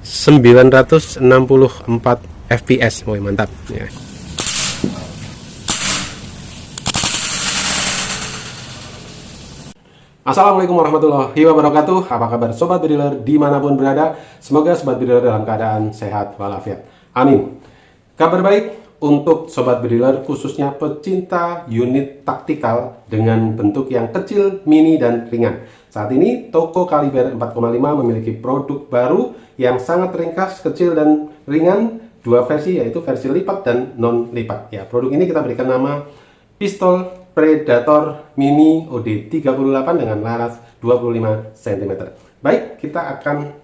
964 fps. Woi, mantap ya. Assalamualaikum warahmatullahi wabarakatuh. Apa kabar sobat bediler dimanapun berada? Semoga sobat bediler dalam keadaan sehat walafiat. Amin. Kabar baik untuk sobat bediler, khususnya pecinta unit taktikal dengan bentuk yang kecil, mini, dan ringan. Saat ini toko kaliber 4,5 memiliki produk baru yang sangat ringkas, kecil, dan ringan. Dua versi, yaitu versi lipat dan non lipat. Ya, produk ini kita berikan nama pistol Predator Mini OD38 dengan laras 25 cm. Baik, kita akan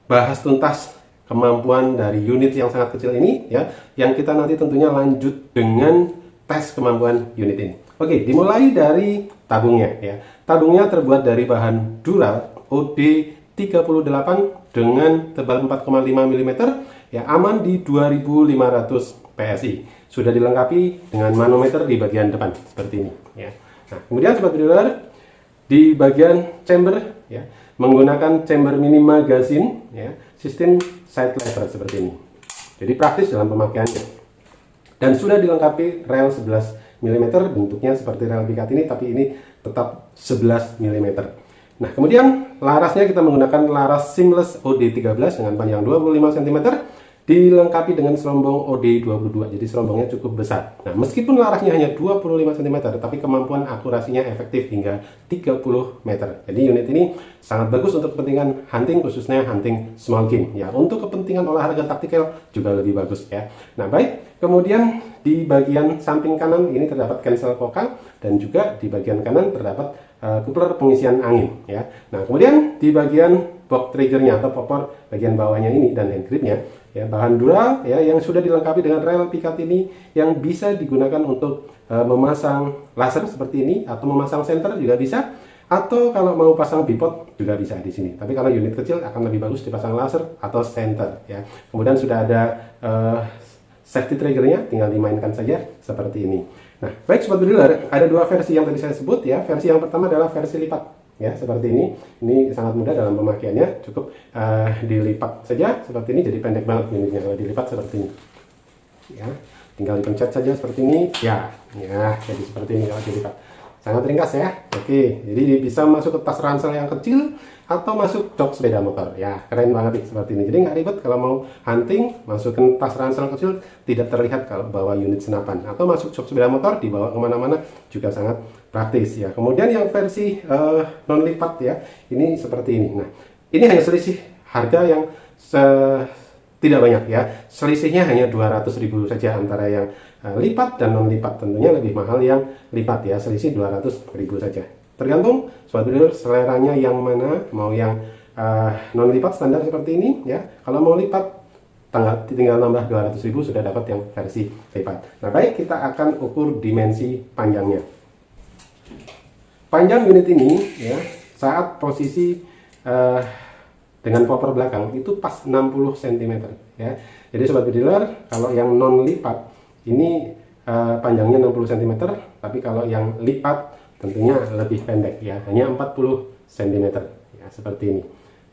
bahas tuntas kemampuan dari unit yang sangat kecil ini ya, yang kita nanti tentunya lanjut dengan tes kemampuan unit ini. Oke, dimulai dari tabungnya ya. Tabungnya terbuat dari bahan Dural OD38 dengan tebal 4,5 mm ya, aman di 2500 PSI. Sudah dilengkapi dengan manometer di bagian depan seperti ini ya. Nah, kemudian sobat bediler, di bagian chamber ya, menggunakan chamber mini magazine ya, sistem side lever seperti ini. Jadi praktis dalam pemakaiannya. Dan sudah dilengkapi rel 11 mm, bentuknya seperti rel pikat ini, tapi ini tetap 11 mm. Nah, kemudian larasnya kita menggunakan laras seamless OD13 dengan panjang 25 cm, dilengkapi dengan serombong OD22, jadi serombongnya cukup besar. Nah, meskipun larasnya hanya 25 cm, tapi kemampuan akurasinya efektif hingga 30 meter. Jadi unit ini sangat bagus untuk kepentingan hunting, khususnya hunting small game. Ya, untuk kepentingan olahraga taktikal juga lebih bagus ya. Nah, baik. Kemudian di bagian samping kanan ini terdapat cancel vokal, dan juga di bagian kanan terdapat coupler pengisian angin ya. Nah, kemudian di bagian box triggernya atau popor bagian bawahnya ini dan hand gripnya ya, bahan Dural ya, yang sudah dilengkapi dengan rel pikat ini yang bisa digunakan untuk memasang laser seperti ini, atau memasang senter juga bisa, atau kalau mau pasang bipod juga bisa di sini. Tapi kalau unit kecil akan lebih bagus dipasang laser atau senter ya. Kemudian sudah ada safety triggernya, tinggal dimainkan saja seperti ini. Nah, baik sobat bediler, ada dua versi yang tadi saya sebut ya. Versi yang pertama adalah versi lipat ya, seperti ini. Ini sangat mudah dalam pemakaiannya, cukup dilipat saja seperti ini, jadi pendek banget unitnya kalau dilipat seperti ini ya. Tinggal dipencet saja seperti ini ya, jadi seperti ini kalau dilipat. Sangat ringkas ya. Oke, jadi bisa masuk ke tas ransel yang kecil atau masuk jok sepeda motor ya, keren banget nih seperti ini. Jadi nggak ribet kalau mau hunting, masukin tas ransel kecil, tidak terlihat kalau bawa unit senapan, atau masuk jok sepeda motor dibawa kemana-mana juga sangat praktis ya. Kemudian yang versi non lipat ya, ini seperti ini. Nah, ini hanya selisih harga yang tidak banyak ya, selisihnya hanya 200.000 saja antara yang lipat dan non lipat. Tentunya lebih mahal yang lipat ya, selisih 200.000 saja. Tergantung sobat bediler seleranya yang mana, mau yang non lipat standar seperti ini ya. Kalau mau lipat tinggal nambah 200.000 sudah dapat yang versi lipat. Nah, baik, kita akan ukur dimensi panjangnya. Panjang unit ini ya, saat posisi dengan popor belakang itu pas 60 cm ya. Jadi sobat bediler, kalau yang non lipat ini panjangnya 60 cm, tapi kalau yang lipat tentunya lebih pendek ya, hanya 40 cm ya, seperti ini.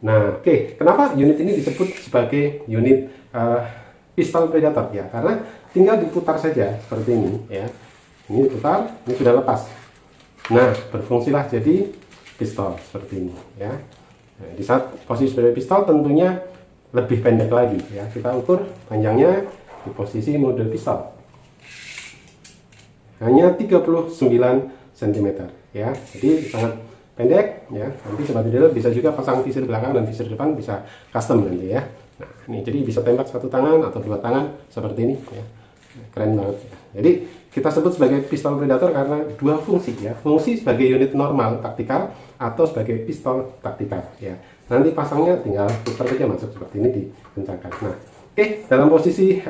Nah, oke, kenapa unit ini disebut sebagai unit pistol Predator ya? Karena tinggal diputar saja seperti ini ya. Ini diputar, ini sudah lepas. Nah, berfungsilah jadi pistol seperti ini ya. Nah, di saat posisi sebagai pistol tentunya lebih pendek lagi ya. Kita ukur panjangnya di posisi mode pistol, hanya 39 cm ya. Jadi sangat pendek ya. Nanti sobat bediler bisa juga pasang visir belakang dan visir depan, bisa custom nanti ya. Nah, ini jadi bisa tembak satu tangan atau dua tangan seperti ini ya. Keren banget ya. Jadi kita sebut sebagai pistol Predator karena dua fungsi ya. Fungsi sebagai unit normal taktikal atau sebagai pistol taktikal ya. Nanti pasangnya tinggal putar saja, masuk seperti ini, dikencangkan. Nah, oke, dalam posisi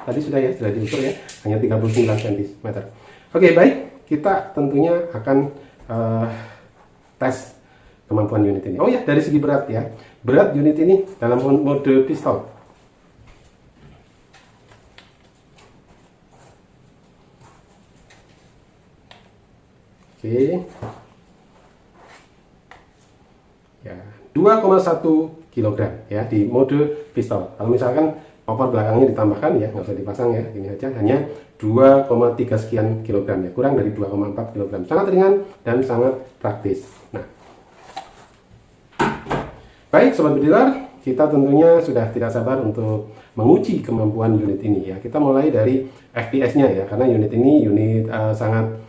tadi sudah diukur ya, hanya 39 cm. Oke, baik, kita tentunya akan tes kemampuan unit ini. Oh ya, dari segi berat ya. Berat unit ini dalam mode pistol oke ya, 2,1 kg kg ya di mode pistol. Kalau misalkan popor belakangnya ditambahkan ya nggak usah dipasang ya, ini aja hanya 2,3 sekian kilogram ya, kurang dari 2,4 kilogram. Sangat ringan dan sangat praktis. Nah, baik sobat bediler, kita tentunya sudah tidak sabar untuk menguji kemampuan unit ini ya. Kita mulai dari FPS-nya ya, karena unit ini sangat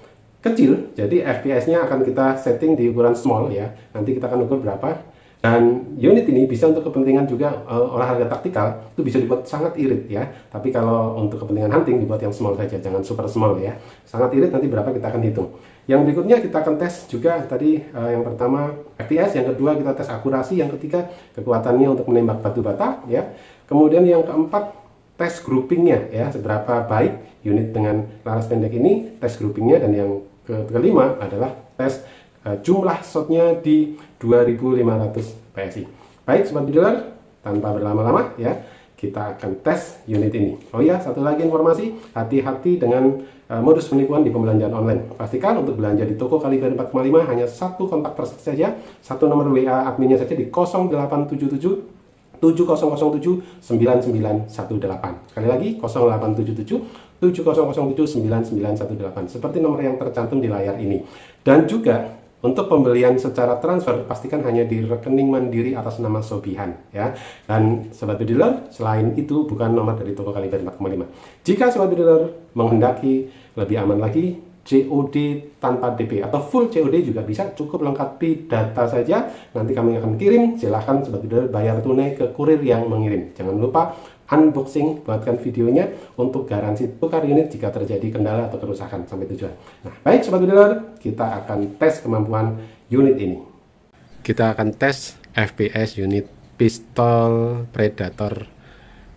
kecil, jadi FPS-nya akan kita setting di ukuran small ya. Nanti kita akan ukur berapa. Dan unit ini bisa untuk kepentingan juga olahraga taktikal, itu bisa dibuat sangat irit ya. Tapi kalau untuk kepentingan hunting dibuat yang small saja, jangan super small ya. Sangat irit, nanti berapa kita akan hitung. Yang berikutnya kita akan tes juga tadi yang pertama FPS, yang kedua kita tes akurasi, yang ketiga kekuatannya untuk menembak batu bata ya. Kemudian yang keempat tes groupingnya ya, seberapa baik unit dengan laras pendek ini tes groupingnya, dan yang kelima adalah tes jumlah shotnya di 2500 PSI. Baik sobat bediler, tanpa berlama-lama ya, kita akan tes unit ini. Oh ya, satu lagi informasi, hati-hati dengan modus penipuan di pembelanjaan online. Pastikan untuk belanja di toko kaliber 4,5 hanya satu kontak person saja, satu nomor WA adminnya saja di 0877 7007 9918. Sekali lagi 0877 7007 9918, seperti nomor yang tercantum di layar ini. Dan juga untuk pembelian secara transfer, pastikan hanya di rekening mandiri atas nama Sobihan ya. Dan sobat bediler, selain itu bukan nomor dari toko kaliber 4,5. Jika sobat bediler menghendaki lebih aman lagi, COD tanpa DP atau full COD juga bisa, cukup lengkapi data saja. Nanti kami akan kirim, silahkan sobat bediler bayar tunai ke kurir yang mengirim. Jangan lupa unboxing, buatkan videonya untuk garansi tukar unit jika terjadi kendala atau kerusakan sampai tujuan. Nah, baik sobat bediler, kita akan tes kemampuan unit ini. Kita akan tes FPS unit pistol Predator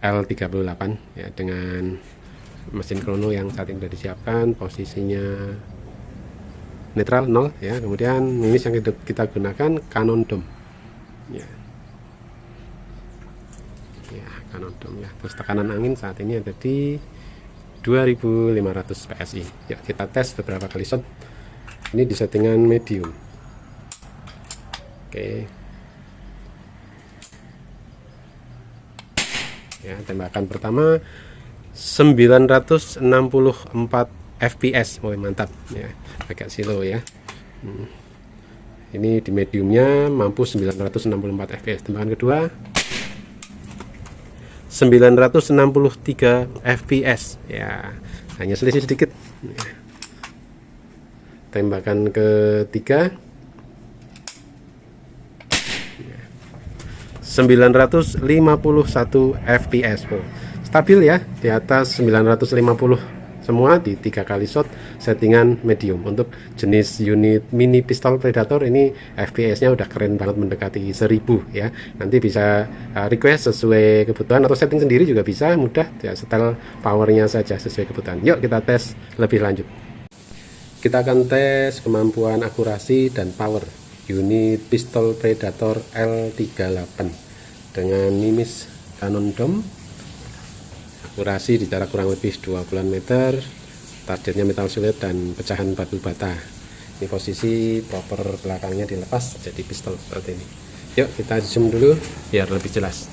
L38 ya, dengan mesin krono yang saat ini sudah disiapkan, posisinya netral 0 ya. Kemudian mimis yang kita gunakan Cannon Dome ya. Cannon Dome ya. Terus tekanan angin saat ini ada di 2500 PSI. Ya, kita tes beberapa kali shot. Ini di settingan medium. Oke. Ya, tembakan pertama 964 FPS. Oh, mantap ya. Agak slow ya. Ini di mediumnya mampu 964 FPS. Tembakan kedua 963 FPS ya, hanya selisih sedikit. Tembakan ketiga 951 FPS, stabil ya, di atas 950 semua di 3 kali shot, settingan medium. Untuk jenis unit mini pistol Predator ini FPS-nya udah keren banget, mendekati 1000 ya. Nanti bisa request sesuai kebutuhan atau setting sendiri juga bisa, mudah ya, setel powernya saja sesuai kebutuhan. Yuk kita tes lebih lanjut. Kita akan tes kemampuan akurasi dan power unit pistol Predator L38 dengan mimis Cannon Dome. Akurasi di jarak kurang lebih 20 meter, targetnya metal sulit dan pecahan batu bata. Ini posisi proper belakangnya dilepas jadi pistol seperti ini. Yuk kita zoom dulu biar lebih jelas.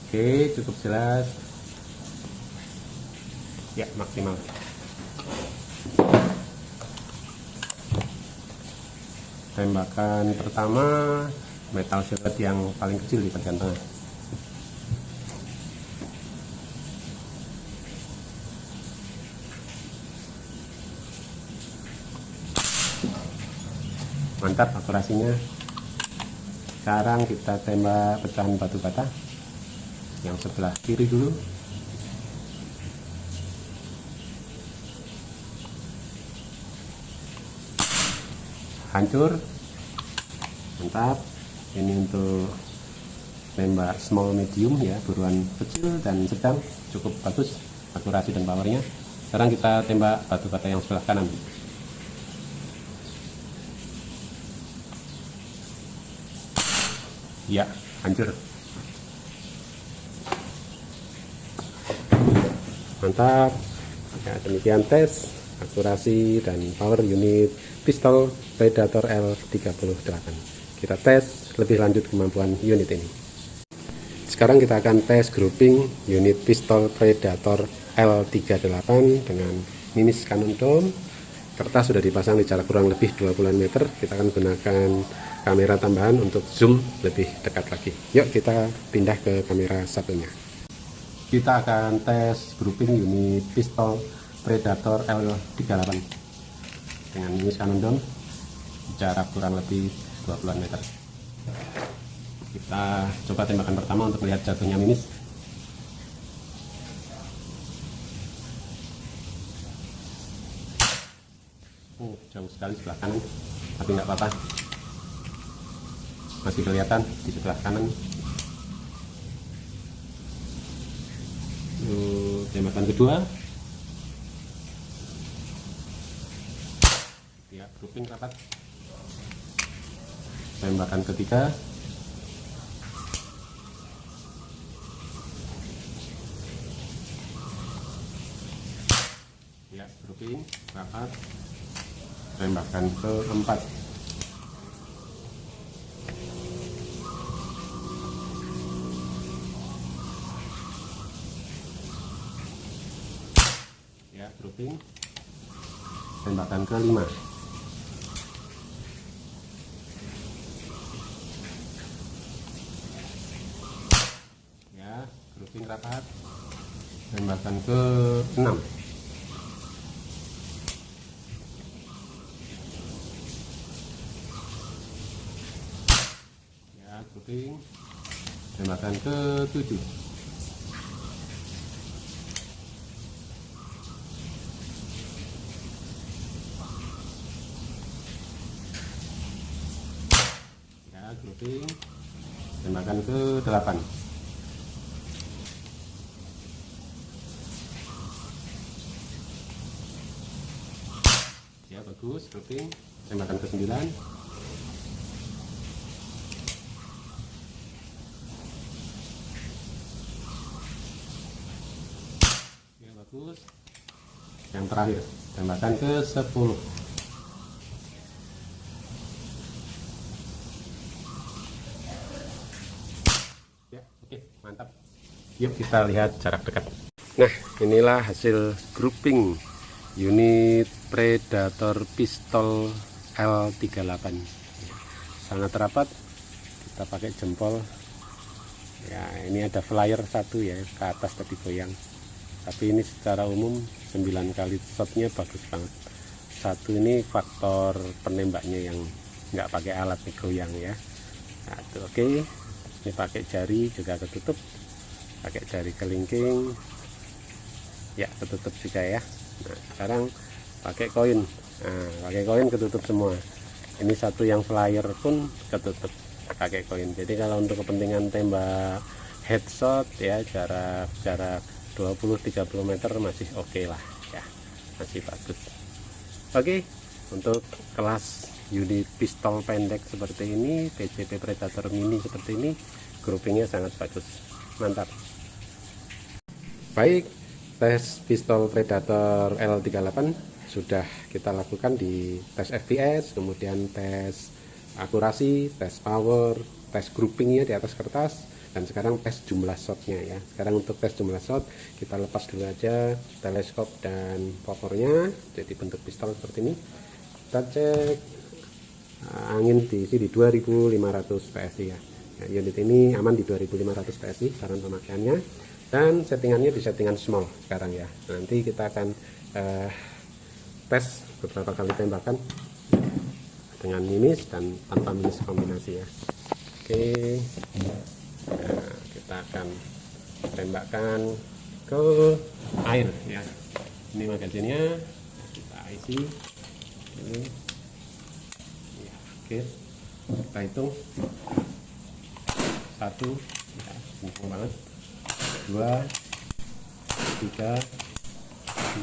Oke, cukup jelas ya, maksimal. Tembakan pertama metal shot yang paling kecil di bagian tengah. Mantap akurasinya. Sekarang kita tembak pecahan batu bata yang sebelah kiri dulu. Hancur, mantap. Ini untuk tembak small medium ya, buruan kecil dan sedang, cukup bagus akurasi dan powernya. Sekarang kita tembak batu bata yang sebelah kanan. Ya, hancur, mantap ya. Demikian tes akurasi, dan power unit pistol Predator L38. Kita tes lebih lanjut kemampuan unit ini. Sekarang kita akan tes grouping unit pistol Predator L38 dengan minis Cannon Dome. Kertas sudah dipasang di jarak kurang lebih 20 meter. Kita akan gunakan kamera tambahan untuk zoom lebih dekat lagi. Yuk kita pindah ke kamera satunya. Kita akan tes grouping unit pistol Predator L38 dengan minis Cannon Dome jarak kurang lebih 20 meter. Kita coba tembakan pertama untuk melihat jatuhnya minis. Jauh sekali sebelah kanan, tapi nggak apa-apa, masih kelihatan di sebelah kanan. Tembakan kedua, ya, grouping rapat. Tembakan ketiga, ya, grouping rapat. Tembakan keempat, ya, grouping. Tembakan kelima, ya, grouping rapat. Tembakan ke-6, grouping. Tembakan ke-7, ya, grouping. Tembakan ke-8, ya, bagus, grouping. Tembakan ke-9, bagus. Yang terakhir, tembakan ke-10, ya, oke, mantap. Yuk kita lihat jarak dekat. Nah, inilah hasil grouping unit Predator pistol L38. Sangat rapat, kita pakai jempol ya. Ini ada flyer satu ya, ke atas tadi goyang, tapi ini secara umum 9 kali shotnya bagus banget. Satu ini faktor penembaknya yang nggak pakai alat nih, goyang ya. Nah, itu oke. Ini pakai jari juga ketutup, pakai jari kelingking ya, ketutup juga ya. Nah, sekarang pakai koin. Nah, pakai koin ketutup semua. Ini satu yang flyer pun ketutup pakai koin. Jadi kalau untuk kepentingan tembak headshot ya, jarak 20-30 meter masih oke lah ya, masih bagus. Oke, untuk kelas unit pistol pendek seperti ini, PCP Predator mini seperti ini, groupingnya sangat bagus, mantap. Baik, tes pistol Predator L38 sudah kita lakukan di tes FPS, kemudian tes akurasi, tes power, tes groupingnya di atas kertas, dan sekarang tes jumlah shotnya ya. Sekarang untuk tes jumlah shot kita lepas dulu aja teleskop dan popornya jadi bentuk pistol seperti ini. Kita cek angin diisi di 2500 PSI ya. Unit ini aman di 2500 PSI saran pemakaiannya, dan settingannya di settingan small sekarang ya. Nanti kita akan tes beberapa kali tembakan dengan minis dan tanpa minis kombinasi ya. Oke. Nah, kita akan tembakkan ke air ya. Ini magazinnya kita isi ini ya. Oke, kita hitung 1 ya, kenceng banget, 2 3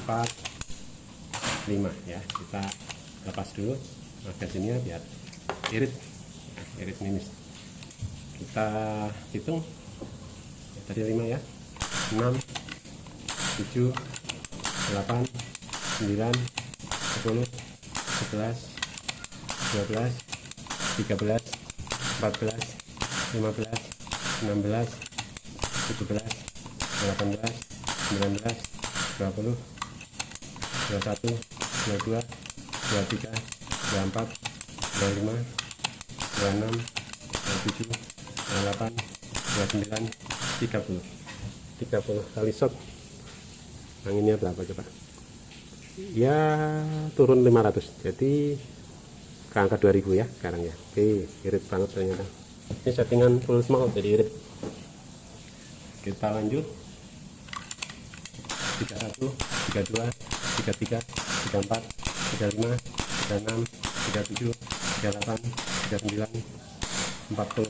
4 5 ya. Kita lepas dulu magazinnya biar irit ya, irit minis. Kita hitung dari 5 ya, 6 7 8 9 11, 12, 13, 14, 15, 16, 17, 18, 19, 20, 21, 22, 23, 24, 25, 26, 27, 28, 29, 30. 30 kali shot. Anginnya berapa coba? Ya turun 500, jadi ke angka 2000 ya sekarang ya. Oke, irit banget ternyata. Ini settingan full small jadi irit. Kita lanjut. 31, 32, 33, 34, 35, 36, 37, 38, 39, 40,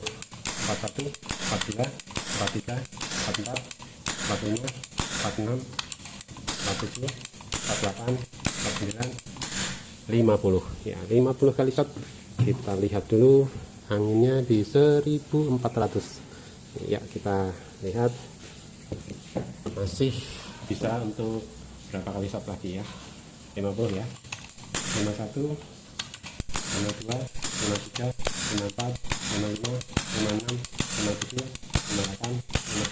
41, 42, 43, 44, 45, 46, 47, 48, 49, 50 ya. 50 kali shot. Kita lihat dulu anginnya di 1400 ya. Kita lihat masih bisa untuk berapa kali shot lagi ya. 50 ya, 51, 52, 53, 54, 55, 56, 57, 58,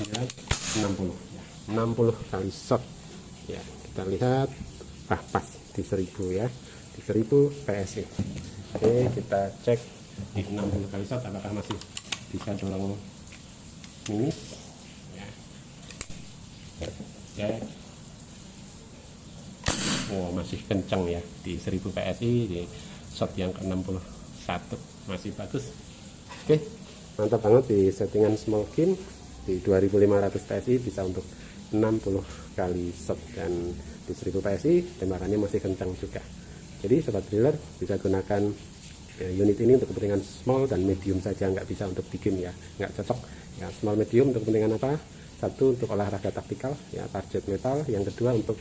59, 60 ya. 60 kali shot ya. Kita lihat pas di 1000 ya, di 1000 PSI. Oke, kita cek di 60 kali shot apakah masih bisa dorong minus ya. Cek. Oh, masih kencang ya di 1000 PSI, di shot yang ke 61 masih bagus. Oke, mantap banget di settingan small kin di 2500 PSI bisa untuk 60 kali shot, dan di 1000 PSI tembakannya masih kencang juga. Jadi sobat driller bisa gunakan unit ini untuk kepentingan small dan medium saja, nggak bisa untuk big game ya, nggak cocok ya. Small medium untuk kepentingan apa? Satu untuk olahraga taktikal ya, target metal. Yang kedua untuk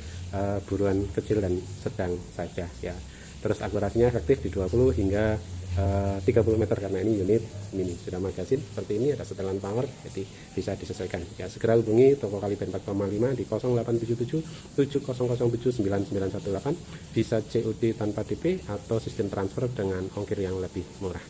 buruan kecil dan sedang saja ya. Terus akurasinya efektif di 20 hingga 30 meter karena ini unit mini. Sudah magasin seperti ini, ada setelan power, jadi bisa disesuaikan ya. Segera hubungi toko Kaliber 4,5 di 0877 7007 9918. Bisa COD tanpa DP atau sistem transfer dengan ongkir yang lebih murah.